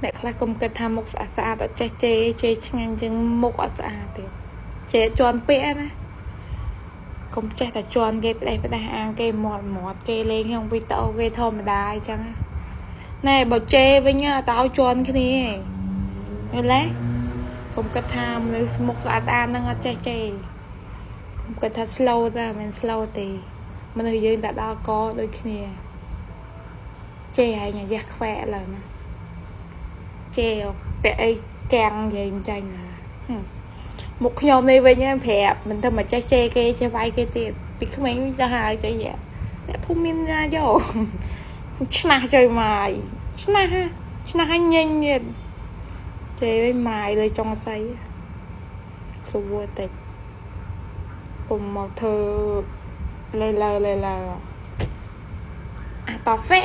អ្នកខ្លះកុំគិតថាមុខស្អាតអត់ចេះជេឆ្ងាញ់ជាងមុខអត់ស្អាតទេជេជាន់ពាក់ណាកុំចេះតែជាន់គេផ្ដេសអាងគេមាត់គេលេងក្នុងវីដេអូគេធម្មតាអញ្ចឹងណែបើជេវិញតើឲ្យជាន់គ្នាឃើញទេកុំគិតថាមនុស្សមុខស្អាតហ្នឹងអត់ចេះជេកុំគិតថា slow ទេមិន slow ទេមនុស្សយើងតែដល់កដូចគ្នាជេហើយញ៉ាំយ៉ាស់ខ្វែឡើយណាជេពាក់អីកាំងនិយាយមិនចាញ់មុខខ្ញុំនេះវិញប្រាប់មិនទៅមកចេះជេគេចេះវាយគេទៀតពីក្មេងទៅហើយទៅយ៉ាអ្នកភូមិមានណាយកឆ្នះចុយម៉ាយឆ្នះឲ្យញញទៀតជេវិញម៉ាយលើចុងស្អីសួរតិចគុំមកធ្វើលេអាតហ្វេ